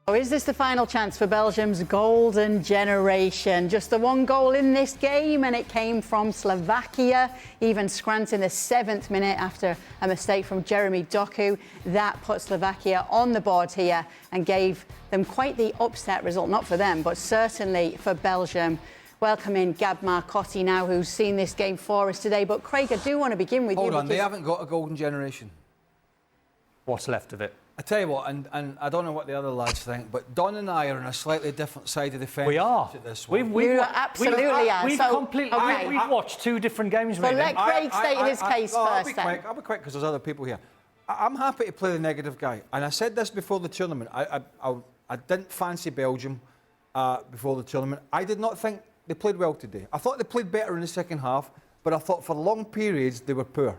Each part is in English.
Oh, is this the final chance for Belgium's golden generation? Just the one goal in this game, and it came from Slovakia. Even Scrant in the 7th minute after a mistake from Jeremy Doku. That put Slovakia on the board here and gave them quite the upset result. Not for them, but certainly for Belgium. Welcome in Gab Marcotti now, who's seen this game for us today. But Craig, I do want to begin with you. Hold on, they haven't got a golden generation. What's left of it? I tell you what, and I don't know what the other lads think, but Don and I are on a slightly different side of the fence. We are. To this one. You absolutely are. We've watched two different games. So let Craig state his case first. I'll be quick because there's other people here. I'm happy to play the negative guy, and I said this before the tournament. I didn't fancy Belgium before the tournament. I did not think they played well today. I thought they played better in the second half, but I thought for long periods they were poor.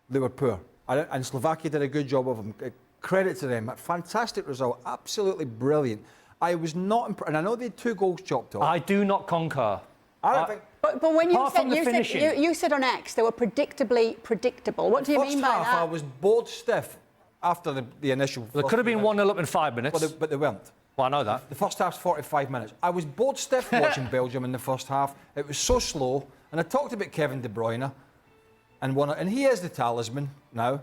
They were poor. And Slovakia did a good job of them. Credit to them. A fantastic result. Absolutely brilliant. I was not impressed. And I know they had 2 goals chopped off. I do not concur. I don't think... But when you said on X they were predictably predictable. What do you mean by that? First half I was bored stiff after the initial... There could have been 1-0 up in 5 minutes. But they weren't. Well, I know that. The first half's 45 minutes. I was bored stiff watching Belgium in the first half. It was so slow. And I talked about Kevin De Bruyne. And he is the talisman now.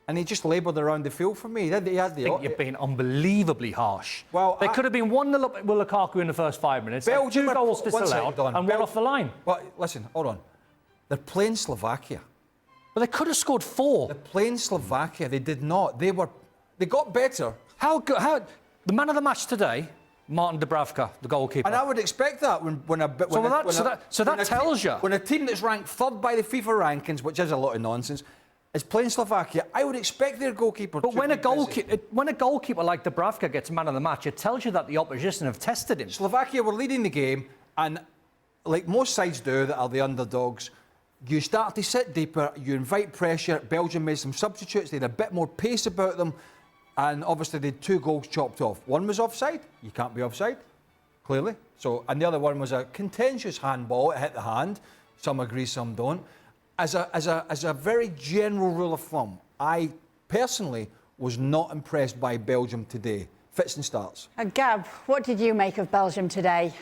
And he just laboured around the field for me. He had the... I think you're being unbelievably harsh. Well, there could have been 1-0 up with Lukaku in the first 5 minutes. Belgium 2 goals disallowed and 1 off the line. Well, listen, hold on. They're playing Slovakia. But they could have scored 4. They're playing Slovakia. They did not. They got better. How the man of the match today, Martin Dubravka, the goalkeeper. And I would expect that So that tells you. When a team that's ranked 3rd by the FIFA rankings, which is a lot of nonsense, is playing Slovakia, I would expect their goalkeeper to when a goalkeeper like Dubravka gets man of the match, it tells you that the opposition have tested him. Slovakia were leading the game, and like most sides do that are the underdogs, you start to sit deeper, you invite pressure. Belgium made some substitutes, they had a bit more pace about them, and obviously they had 2 goals chopped off. One was offside, you can't be offside, clearly. And the other one was a contentious handball, it hit the hand. Some agree, some don't. As a very general rule of thumb, I personally was not impressed by Belgium today. Fits and starts. Gab, what did you make of Belgium today?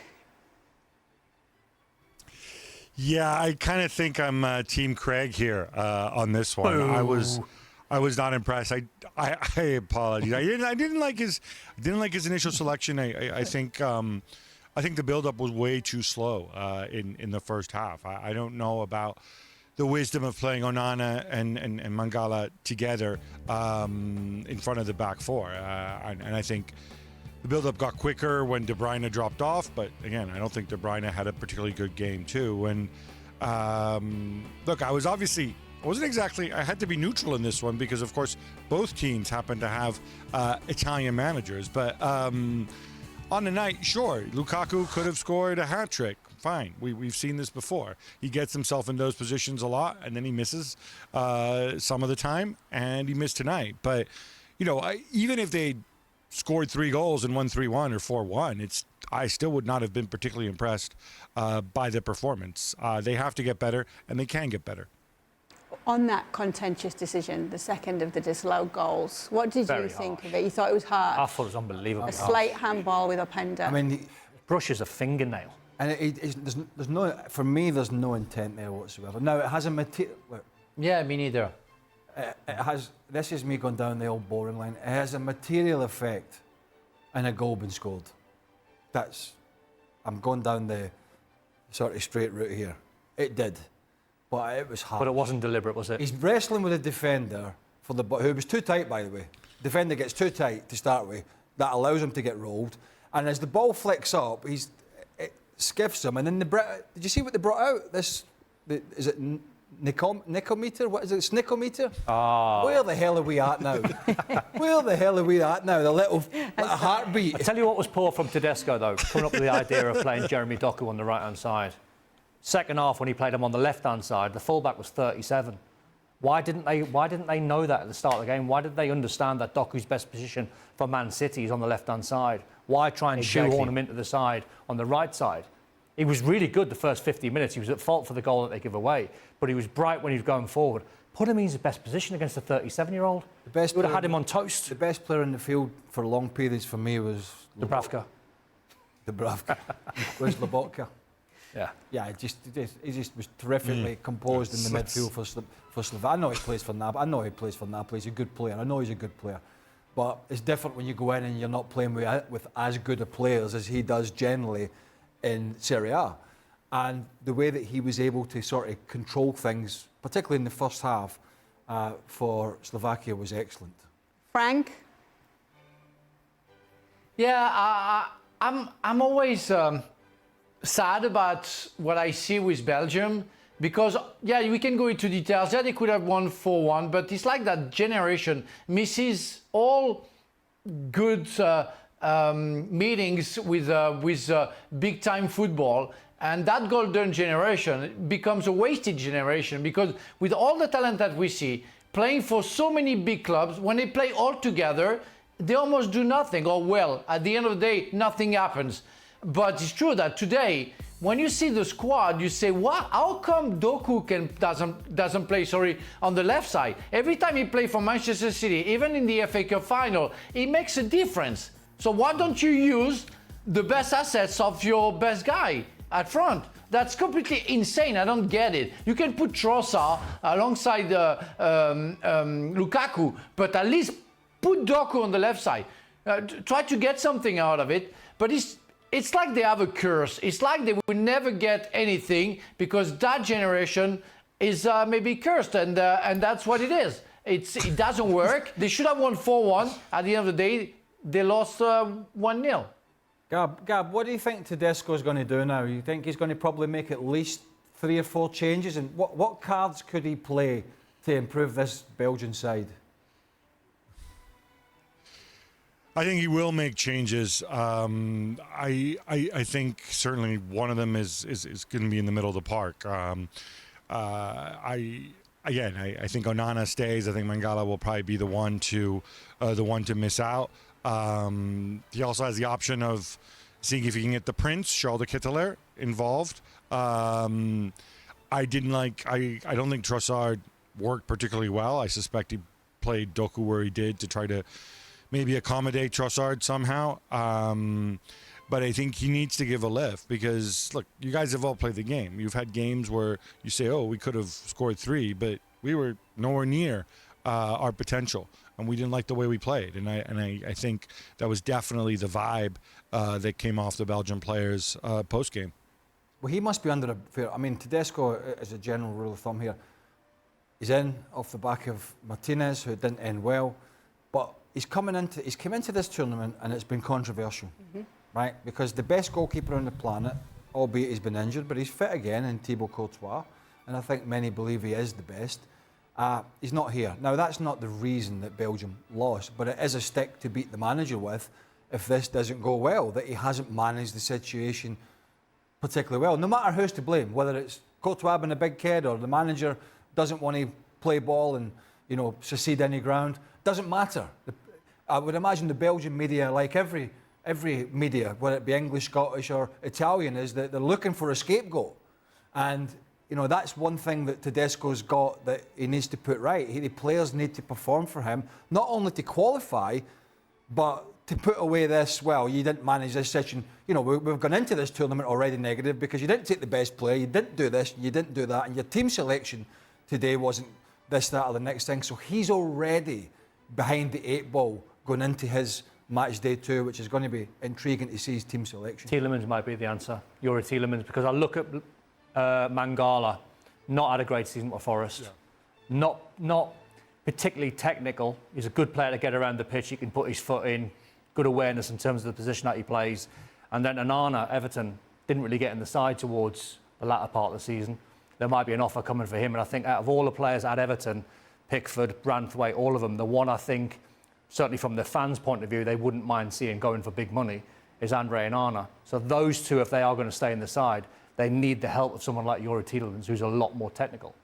Yeah, I kind of think I'm Team Craig here on this one. Boo. I was not impressed. I apologize. I didn't like his initial selection. I think the build-up was way too slow in the first half. I don't know about the wisdom of playing Onana and Mangala together in front of the back 4. And I think the build-up got quicker when De Bruyne dropped off. But again, I don't think De Bruyne had a particularly good game too. And look, I had to be neutral in this one because, of course, both teams happen to have Italian managers. But on the night, sure, Lukaku could have scored a hat-trick. Fine, we've seen this before. He gets himself in those positions a lot, and then he misses some of the time, and he missed tonight. But, even if they scored 3 goals and won 3-1 or 4-1, I still would not have been particularly impressed by the performance. They have to get better, and they can get better. On that contentious decision, the second of the disallowed goals, what did you think of it? You thought it was hard? I thought it was unbelievable. A slight handball with Openda. I mean, brushes a fingernail. And there's no, for me, there's no intent there whatsoever. Now, it has a material... Yeah, me neither. It has... This is me going down the old boring line. It has a material effect in a goal being scored. I'm going down the sort of straight route here. It did. But it was hard. But it wasn't deliberate, was it? He's wrestling with a defender, who was too tight, by the way. Defender gets too tight to start with. That allows him to get rolled. And as the ball flicks up, it skiffs him. And then did you see what they brought out? Is it Nicometer? What is it? Snickometer? Oh. Where the hell are we at now? Where the hell are we at now? The little heartbeat. I tell you what was poor from Tedesco, though, coming up with the idea of playing Jeremy Doku on the right-hand side. Second half, when he played him on the left-hand side, the fullback was 37. Why didn't they know that at the start of the game? Why did they understand that Doku's best position for Man City is on the left-hand side? Why try and shoehorn him into the side on the right side? He was really good the first 50 minutes. He was at fault for the goal that they give away, but he was bright when he was going forward. put him in his best position against a 37-year-old. The best would have player- had him on toast. The best player in the field for long periods for me was Dubravka. was Slovakia. Yeah. Yeah, he just was terrifically composed in the midfield for Slovakia. I know he plays for Napoli. I know he plays for Napoli. He's a good player. I know he's a good player. But it's different when you go in and you're not playing with as good a players as he does generally in Serie A. And the way that he was able to sort of control things, particularly in the first half, for Slovakia was excellent. Frank? Yeah, I'm always sad about what I see with Belgium because, yeah, we can go into details. Yeah, they could have won 4-1, but it's like that generation misses all good meetings with big-time football. And that golden generation becomes a wasted generation because with all the talent that we see, playing for so many big clubs, when they play all together, they almost do nothing. Or well, at the end of the day, nothing happens. But it's true that today, when you see the squad, you say, "What? How come Doku doesn't play? On the left side? Every time he plays for Manchester City, even in the FA Cup final, it makes a difference. So why don't you use the best assets of your best guy at front?" That's completely insane. I don't get it. You can put Trossard alongside Lukaku, but at least put Doku on the left side. Try to get something out of it. But it's like they have a curse. It's like they will never get anything because that generation is maybe cursed, and that's what it is. It doesn't work. They should have won 4-1. At the end of the day, they lost 1-0. Gab, what do you think Tedesco's going to do now? You think he's going to probably make at least 3 or 4 changes? And what cards could he play to improve this Belgian side? I think he will make changes. I think certainly one of them is going to be in the middle of the park. I think Onana stays. I think Mangala will probably be the one to miss out. He also has the option of seeing if he can get the Prince, Charles de Ketelaere, involved. I don't think Trossard worked particularly well. I suspect he played Doku where he did to try to maybe accommodate Trossard somehow. But I think he needs to give a lift because, look, you guys have all played the game. You've had games where you say, oh, we could have scored 3, but we were nowhere near our potential. And we didn't like the way we played. And I think that was definitely the vibe that came off the Belgian players post-game. Well, he must be under a fair... I mean, Tedesco, as a general rule of thumb here, he's in off the back of Martinez, who didn't end well. But he's come into this tournament and it's been controversial, right? Because the best goalkeeper on the planet, albeit he's been injured, but he's fit again in Thibaut Courtois. And I think many believe he is the best. He's not here. Now, that's not the reason that Belgium lost, but it is a stick to beat the manager with if this doesn't go well, that he hasn't managed the situation particularly well. No matter who's to blame, whether it's Courtois being a big kid or the manager doesn't want to play ball and, secede any ground, doesn't matter. I would imagine the Belgian media, like every media, whether it be English, Scottish or Italian, is that they're looking for a scapegoat. And that's one thing that Tedesco's got that he needs to put right. The players need to perform for him, not only to qualify, but to put away this, well, you didn't manage this session. We've gone into this tournament already negative because you didn't take the best player, you didn't do this, you didn't do that, and your team selection today wasn't this, that, or the next thing. So he's already behind the 8 ball going into his match day 2, which is going to be intriguing to see his team selection. Tielemans might be the answer. Yuri Tielemans, because I look at Mangala, not had a great season for Forest. Yeah. Not particularly technical. He's a good player to get around the pitch. He can put his foot in. Good awareness in terms of the position that he plays. And then Onana, Everton, didn't really get in the side towards the latter part of the season. There might be an offer coming for him. And I think out of all the players at Everton, Pickford, Branthwaite, all of them, the one I think, certainly from the fans' point of view, they wouldn't mind seeing going for big money is Andre Onana. So those two, if they are going to stay in the side, they need the help of someone like Yuri Tielemans, who's a lot more technical.